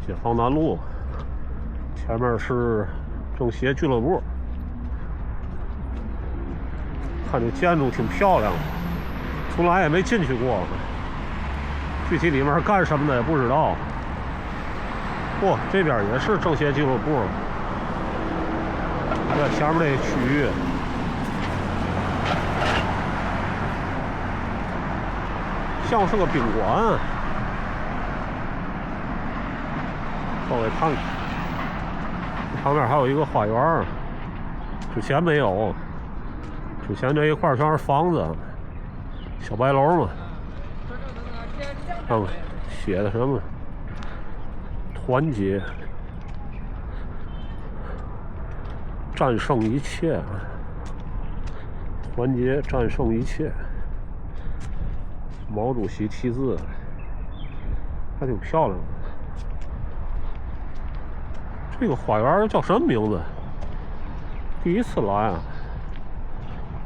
解放南路，前面是政协俱乐部，看这建筑挺漂亮的，从来也没进去过，具体里面干什么的也不知道。嚯，这边也是政协俱乐部，在前面这个区域。像是个宾馆，稍微看看，旁边还有一个花园，之前没有，之前这一块全是房子，小白楼嘛。看看写的什么？团结，战胜一切，团结战胜一切。毛主席题字，还挺漂亮的。这个花园叫什么名字？第一次来啊，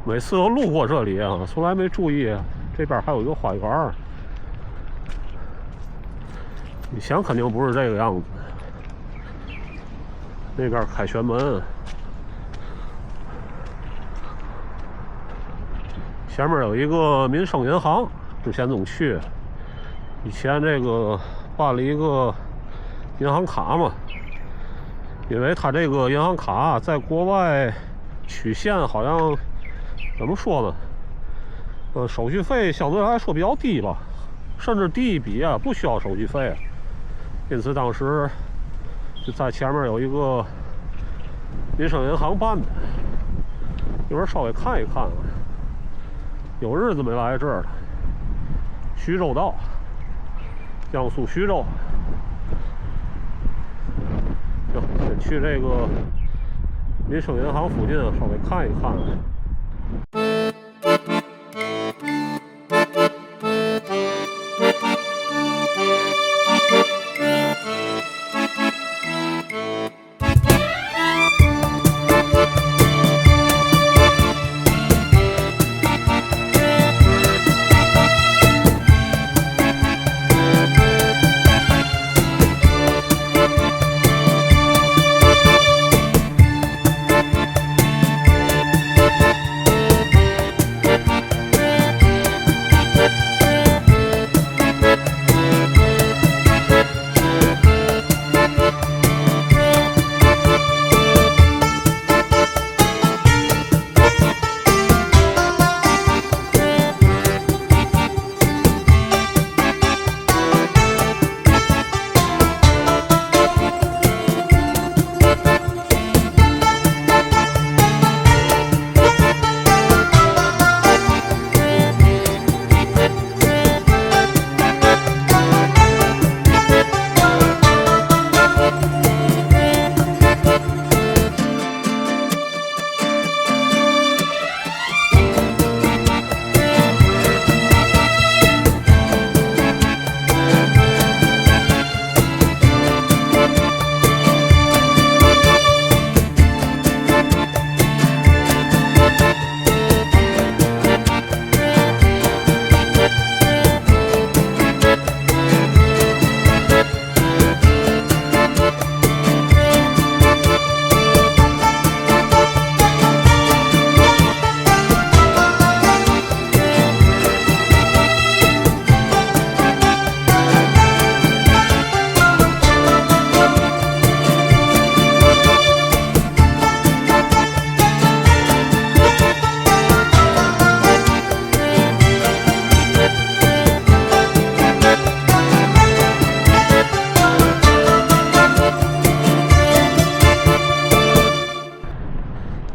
每次都路过这里啊，从来没注意这边还有一个花园。以前肯定不是这个样子。那边凯旋门，前面有一个民生银行。之前总去，以前这个办了一个银行卡嘛，因为他这个银行卡在国外取现好像怎么说呢？手续费相对来说比较低吧，甚至低一笔啊，不需要手续费。因此当时就在前面有一个民生银行办的，一会儿稍微看一看啊。有日子没来这儿了。徐州道，江苏徐州。行，先去这个民生银行附近稍微看一看。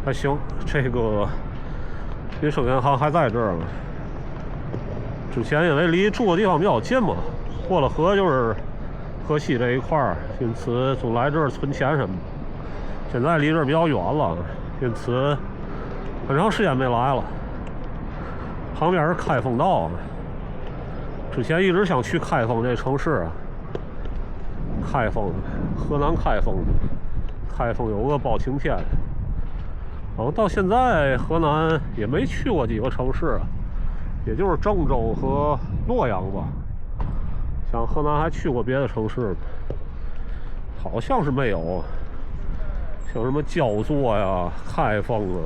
还行，这个民生银行还在这儿呢。之前因为离住的地方比较近嘛，过了河就是河西这一块儿，因此总来这儿存钱什么的。现在离这儿比较远了，因此很长时间没来了。旁边是开封道，之前一直想去开封这城市啊。开封，河南开封，开封有个包青天。然后到现在河南也没去过几个城市，也就是郑州和洛阳吧。像河南还去过别的城市，好像是没有，像什么焦作呀、开封啊、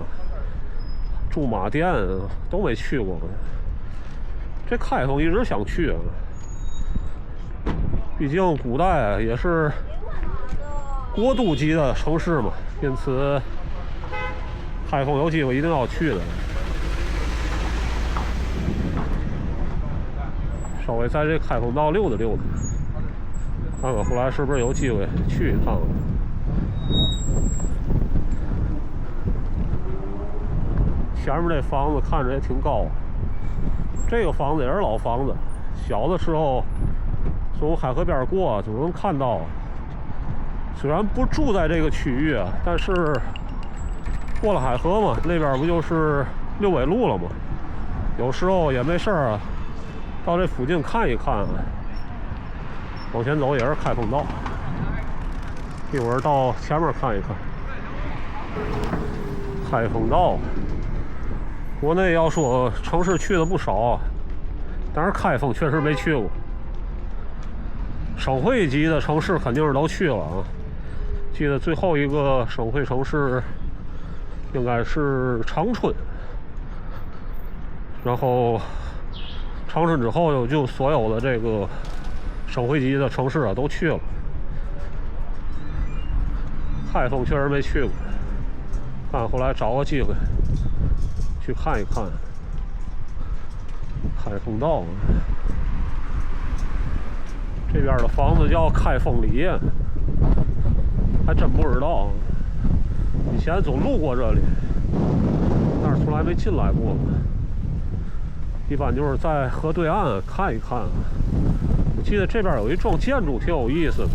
驻马店啊都没去过。这开封一直想去啊，毕竟古代也是国都级的城市嘛，因此开封有机会一定要去的。稍微在这开封道溜达溜达，看看后来是不是有机会去一趟。前面这房子看着也挺高，这个房子也是老房子，小的时候从海河边过就能看到。虽然不住在这个区域啊，但是过了海河嘛，那边不就是六纬路了吗？有时候也没事啊，到这附近看一看。往前走也是开封道，一会儿到前面看一看。开封道，国内要说城市去的不少，但是开封确实没去过。省会级的城市肯定是都去了啊。记得最后一个省会城市应该是长春，然后长春之后就所有的这个省会级的城市啊都去了。开封确实没去过，看后来找个机会去看一看。开封道，这边的房子叫开封里，还真不知道。以前总路过这里，但是从来没进来过。一般就是在河对岸看一看。我记得这边有一幢建筑挺有意思的，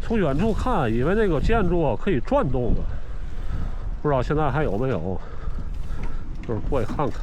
从远处看以为那个建筑可以转动的，不知道现在还有没有，就是过去看看。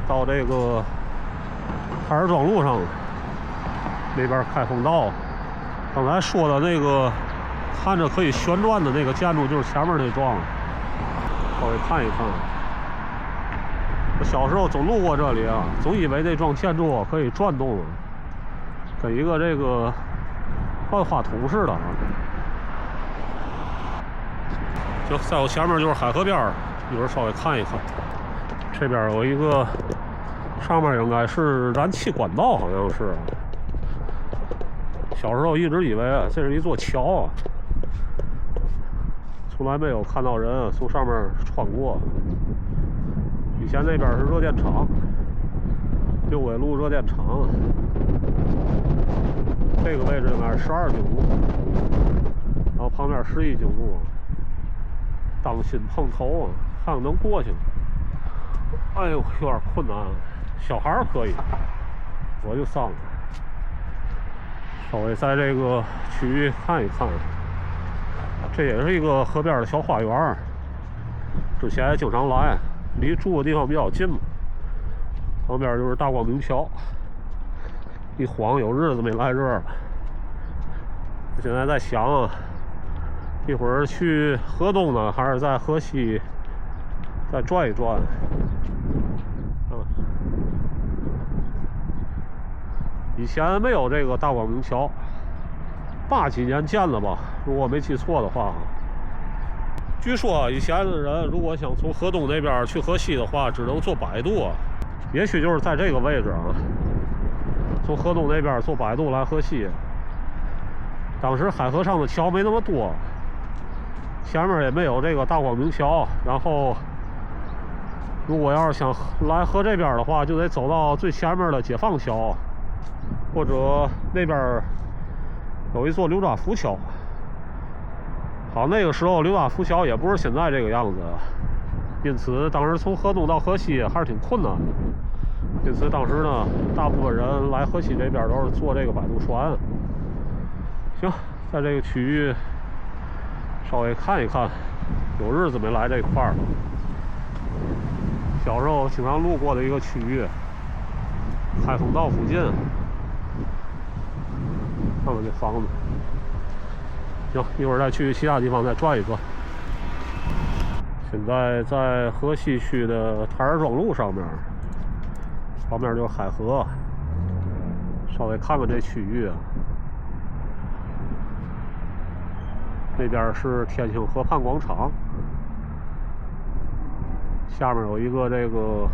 到这个台儿庄路上那边开封道，刚才说的那个看着可以旋转的那个建筑就是前面那幢，稍微看一看。我小时候总路过这里啊，总以为那幢建筑可以转动，跟一个这个万花筒似的。就在我前面就是海河边，一会儿稍微看一看。这边有一个，上面应该是燃气管道，好像是。小时候一直以为这是一座桥啊，从来没有看到人从上面穿过。以前那边是热电厂，六纬路热电厂，这个位置应该是12经路，然后旁边11经路，当心碰头啊，看看能过去。哎呦，有点困难，小孩可以，我就上了。稍微在这个区域看一看，这也是一个河边的小花园，之前也经常来，离住的地方比较近嘛。旁边就是大光明桥，一晃有日子没来这儿了。我现在在想啊，一会儿去河东呢，还是在河西再转一转。以前没有这个大光明桥，80几年建了吧，如果没记错的话。据说以前的人如果想从河东那边去河西的话，只能坐摆渡，也许就是在这个位置啊，从河东那边坐摆渡来河西。当时海河上的桥没那么多，前面也没有这个大光明桥，然后如果要是想来河这边的话，就得走到最前面的解放桥，或者那边有一座刘抓浮桥。好，那个时候刘抓浮桥也不是现在这个样子，因此当时从河东到河西还是挺困难的。因此当时呢，大部分人来河西这边都是坐这个摆渡船。行，在这个区域稍微看一看，有日子没来这块儿了。小时候经常路过的一个区域，开封道附近，看看这房子。行，一会儿再去其他地方再转一转。现在在河西区的台儿庄路上面，旁边就是海河，稍微看看这区域啊。那边是天兴河畔广场，下面有一个这个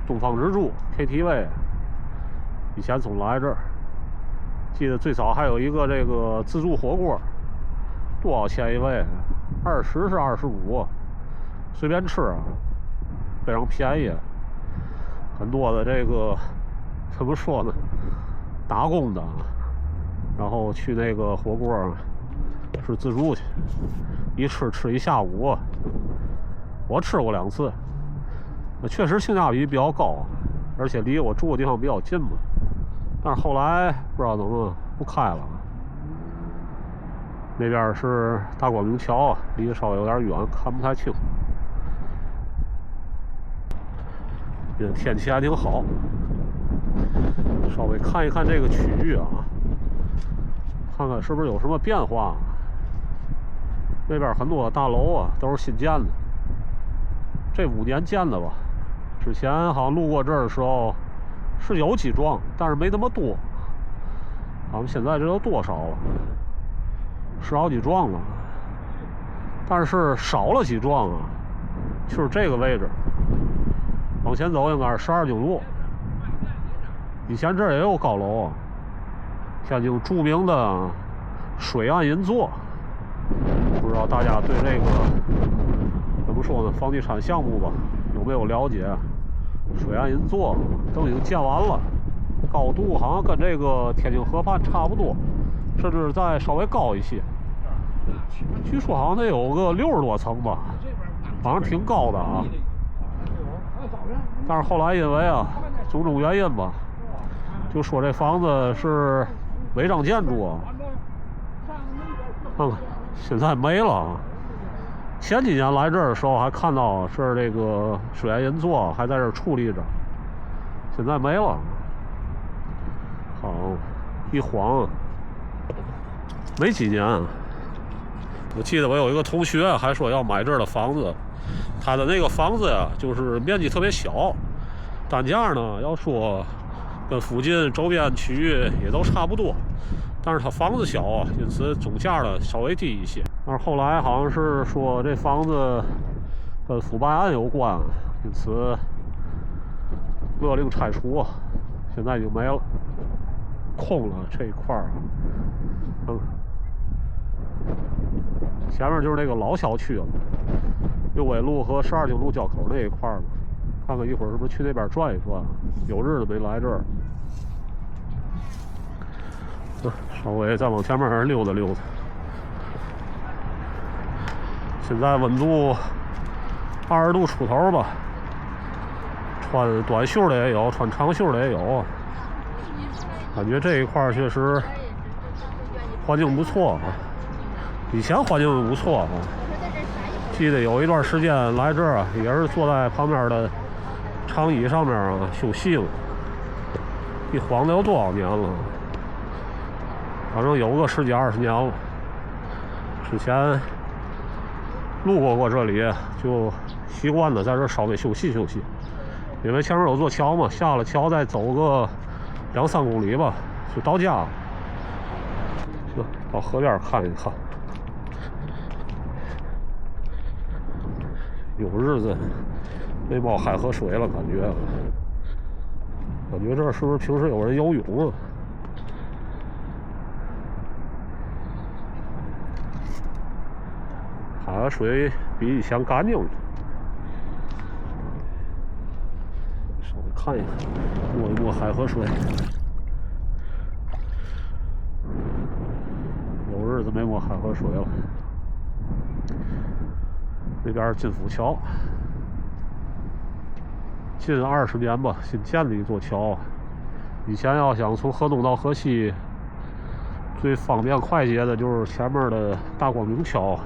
东方之珠 KTV， 以前总来这儿。记得最早还有一个这个自助火锅，多少钱一位？20是25，随便吃，非常便宜。很多的这个怎么说呢？打工的，然后去那个火锅是自助去，一吃一下午。我吃过2次，确实性价比比较高，而且离我住的地方比较近嘛。但是后来不知道怎么不开了。那边是大光明桥，离得稍微有点远，看不太清。天气还挺好，稍微看一看这个区域啊，看看是不是有什么变化。那边很多大楼啊都是新建的，这5年建的吧。之前好像路过这儿的时候是有几幢，但是没那么多。好像现在这都多少了？10好几幢了，但是少了几幢啊，就是这个位置。往前走应该是12经路。以前这儿也有高楼啊，天津著名的水岸银座，不知道大家对这个怎么说呢？房地产项目吧，有没有了解？水岸银座都已经建完了，高度好像跟这个天津河畔差不多，甚至再稍微高一些。据说好像得有个60多层吧，好像挺高的啊。但是后来因为啊种种原因吧，就说这房子是违章建筑啊。看看现在没了啊。前几年来这儿的时候还看到是这个水岸银座还在这儿矗立着，现在没了。好，一晃没几年。我记得我有一个同学还说要买这儿的房子，他的那个房子呀，就是面积特别小，单价呢要说跟附近周边区域也都差不多，但是他房子小啊，因此总价呢稍微低一些。但是后来好像是说这房子跟腐败案有关，因此勒令拆除，现在就没了，空了这一块儿。前面就是那个老小区了，6纬路和12经路交口那一块儿嘛。看看一会儿是不是去那边转一转，有日子没来这儿。稍微再往前面溜达溜达。现在温度20度出头吧，穿短袖的也有，穿长袖的也有。感觉这一块确实环境不错啊，以前环境不错啊。记得有一段时间来这儿啊，也是坐在旁边的长椅上面啊休息了。一晃得有多少年了？反正有个10几20年了。之前路过这里，就习惯了在这稍微休息休息，因为前面有座桥嘛，下了桥再走个2、3公里吧，就到家了。到河边看一看，有日子没冒海河水了，感觉这是不是平时有人游泳啊？海河水比以前干净了。稍微看一看，摸一摸海河水。有日子没摸海河水了。那边金府桥，近20年吧，新建的一座桥。以前要想从河东到河西，最方便快捷的就是前面的大光明桥。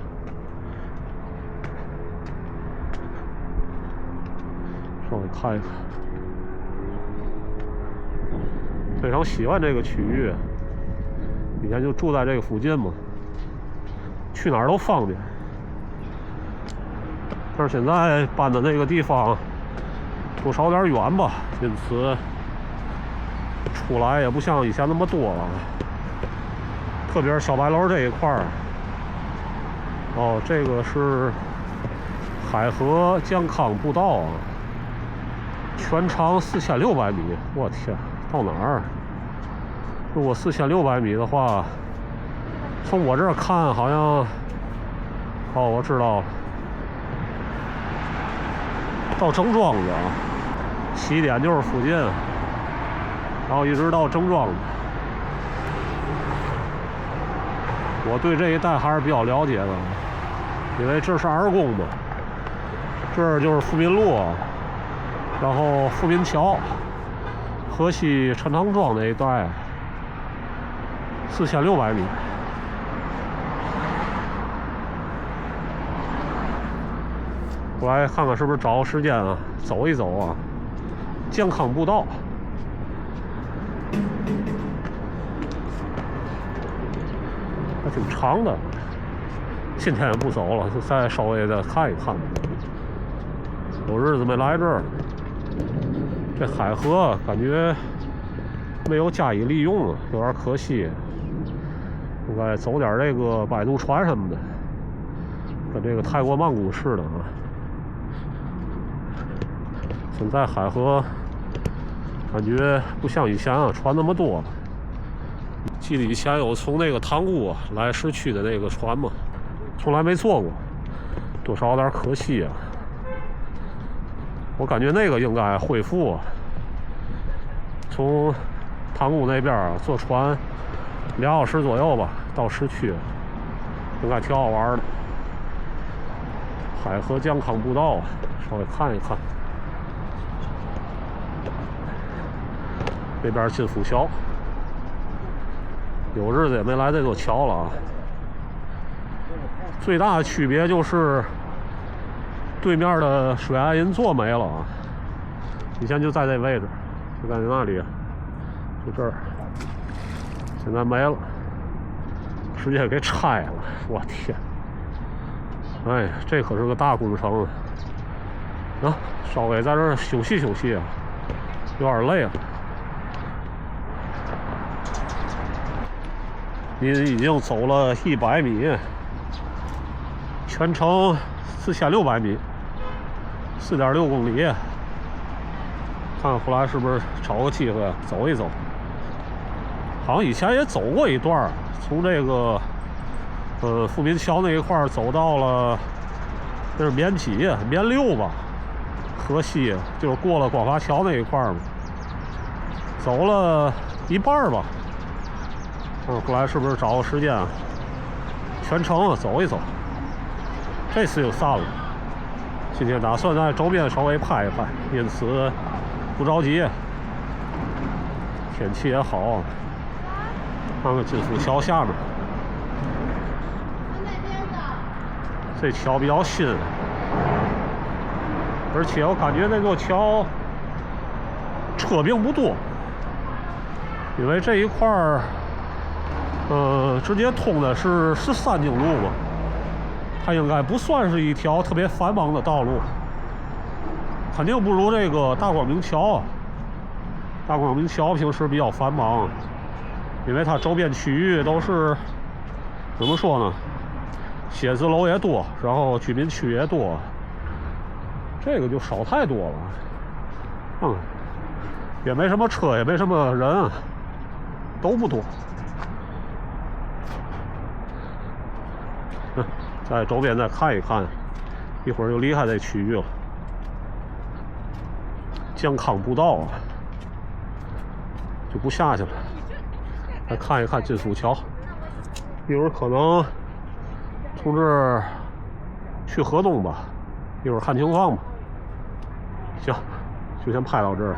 稍微看一看，非常喜欢这个区域。以前就住在这个附近嘛，去哪儿都方便。但是现在搬的那个地方多少有点远吧，因此出来也不像以前那么多了。特别是小白楼这一块儿，哦，这个是海河健康步道啊，全长4600米。我天，到哪儿？如果4600米的话，从我这儿看好像，哦，我知道了。到郑庄子啊，起点就是附近，然后一直到郑庄子。我对这一带还是比较了解的，因为这是二宫嘛，这儿就是富民路，然后富民桥、河西陈塘庄那一带，4600米。我来看看是不是找个时间啊，走一走啊，健康步道。还挺长的，今天也不走了，就再稍微的看一看。有日子没来这儿，这海河感觉没有加以利用啊，有点可惜。应该走点这个摆渡船什么的，跟这个泰国曼谷似的啊。现在海河感觉不像以前啊船那么多了。记得以前有从那个塘沽来市区的那个船嘛，从来没坐过，多少有点可惜啊。我感觉那个应该恢复啊，从塘沽那边啊坐船2小时左右吧到市区，应该挺好玩的。海河健康步道啊，稍微看一看。那边金府桥，有日子也没来这座桥了啊。最大的区别就是对面的水岸银座没了啊。以前就在这位置，就在那里，就这儿，现在没了，直接给拆了。我天！哎，这可是个大工程啊！稍微在这儿休息休息啊，有点累了。您已经走了100米，全程4600米，4.6公里。看看后来是不是找个机会走一走？好像以前也走过一段，从这个富民桥那一块走到了，那是绵6吧，河西就是过了广华桥那一块嘛，走了一半吧。后来是不是找个时间啊，全程走一走？这次就散了。今天打算在周边稍微拍一拍，因此不着急。天气也好，看看金府桥下面，这桥比较新，而且我感觉那座桥车并不多，因为这一块儿。直接通的是13经路嘛，它应该不算是一条特别繁忙的道路，肯定不如这个大光明桥啊。大光明桥平时比较繁忙，因为它周边区域都是怎么说呢，写字楼也多，然后居民区也多，这个就少太多了。也没什么车，也没什么人，都不多。在周边再看一看，一会儿就离开这区域了。健康步道啊，就不下去了。再看一看金属桥，一会儿可能从这儿去河东吧，一会儿看情况吧。行，就先拍到这儿。